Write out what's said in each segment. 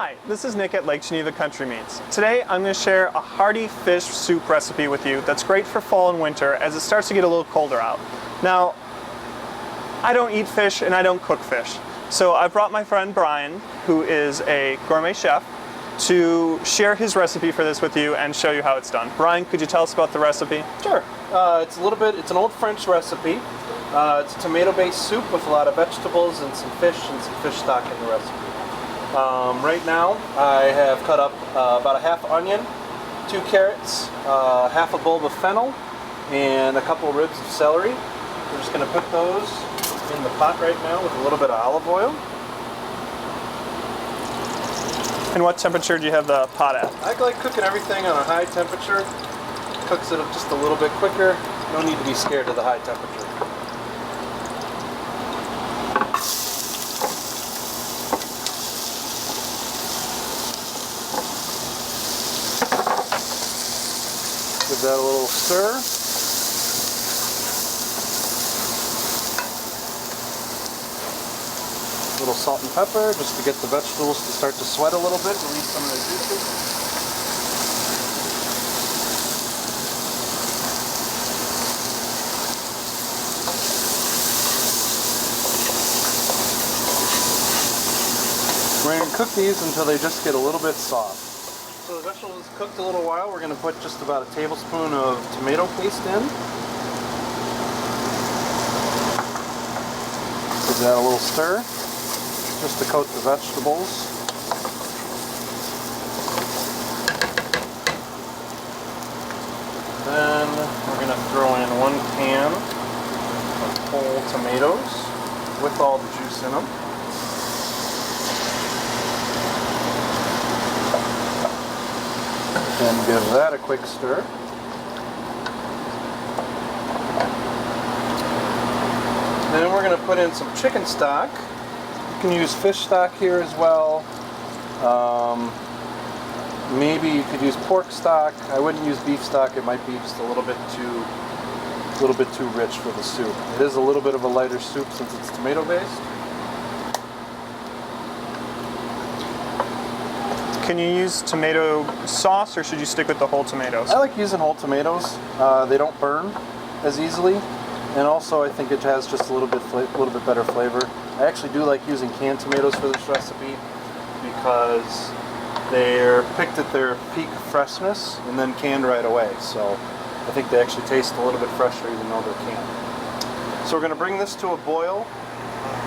Hi, this is Nick at Lake Geneva Country Meats. Today I'm going to share a hearty fish soup recipe with you that's great for fall and winter as it starts to get a little colder out. Now, I don't eat fish and I don't cook fish, so I brought my friend Brian, who is a gourmet chef, to share his recipe for this with you and show you how it's done. Brian, could you tell us about the recipe? Sure. It's an old French recipe. It's a tomato-based soup with a lot of vegetables and some fish stock in the recipe. Right now, I have cut up about a half onion, 2 carrots, half a bulb of fennel, and a couple ribs of celery. We're just going to put those in the pot right now with a little bit of olive oil. And what temperature do you have the pot at? I like cooking everything on a high temperature. Cooks it just a little bit quicker. No need to be scared of the high temperature. Give that a little stir. A little salt and pepper just to get the vegetables to start to sweat a little bit, release some of the juices. We're going to cook these until they just get a little bit soft. So the vegetables cooked a little while. We're going to put just about a tablespoon of tomato paste in. Give that a little stir, just to coat the vegetables. Then we're going to throw in 1 can of whole tomatoes with all the juice in them. Then give that a quick stir. Then we're going to put in some chicken stock. You can use fish stock here as well. Maybe you could use pork stock. I wouldn't use beef stock. It might be just a little bit too rich for the soup. It is a little bit of a lighter soup since it's tomato based. Can you use tomato sauce or should you stick with the whole tomatoes? I like using whole tomatoes. They don't burn as easily, and also I think it has just a little bit better flavor. I actually do like using canned tomatoes for this recipe because they're picked at their peak freshness and then canned right away. So I think they actually taste a little bit fresher even though they're canned. So we're going to bring this to a boil.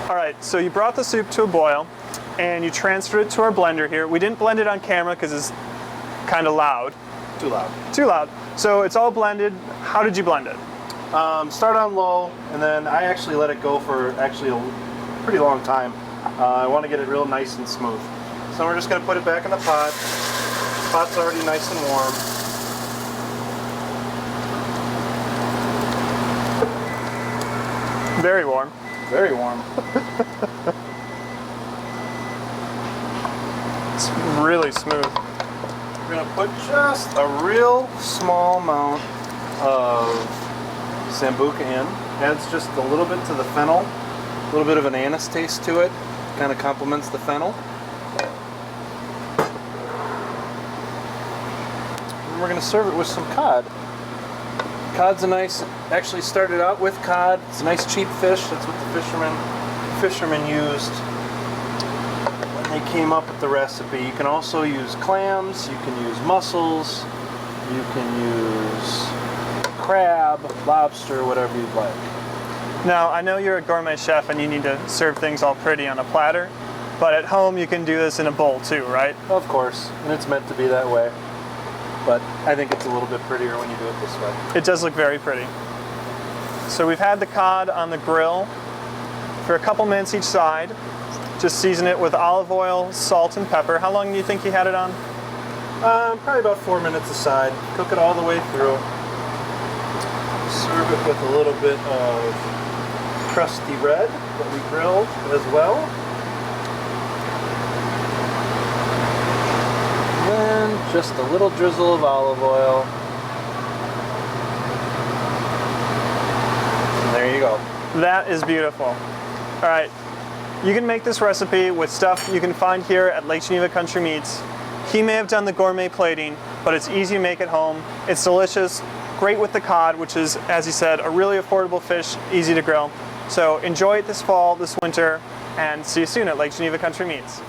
All right, so you brought the soup to a boil and you transferred it to our blender here. We didn't blend it on camera because it's kind of loud. Too loud. Too loud. So it's all blended. How did you blend it? Start on low, and then I actually let it go for actually a pretty long time. I want to get it real nice and smooth. So we're just going to put it back in the pot. The pot's already nice and warm. Very warm. Very warm. It's really smooth. We're going to put just a real small amount of sambuca in. Adds just a little bit to the fennel. A little bit of an anise taste to it. Kind of complements the fennel. And we're going to serve it with some cod. Cod's a nice, actually started out with cod. It's a nice cheap fish. That's what the fishermen used when they came up with the recipe. You can also use clams, you can use mussels, you can use crab, lobster, whatever you'd like. Now, I know you're a gourmet chef and you need to serve things all pretty on a platter, but at home you can do this in a bowl too, right? Of course, and it's meant to be that way. But I think it's a little bit prettier when you do it this way. It does look very pretty. So we've had the cod on the grill for a couple minutes each side. Just season it with olive oil, salt, and pepper. How long do you think you had it on? Probably about 4 minutes aside. Cook it all the way through. Serve it with a little bit of crusty red that we grilled as well. Then just a little drizzle of olive oil. And there you go. That is beautiful. All right, You can make this recipe with stuff you can find here at Lake Geneva Country Meats. He may have done the gourmet plating, but it's easy to make at home. It's delicious, great with the cod, which is, as he said, a really affordable fish, easy to grill. So enjoy it this fall, this winter, and see you soon at Lake Geneva Country Meats.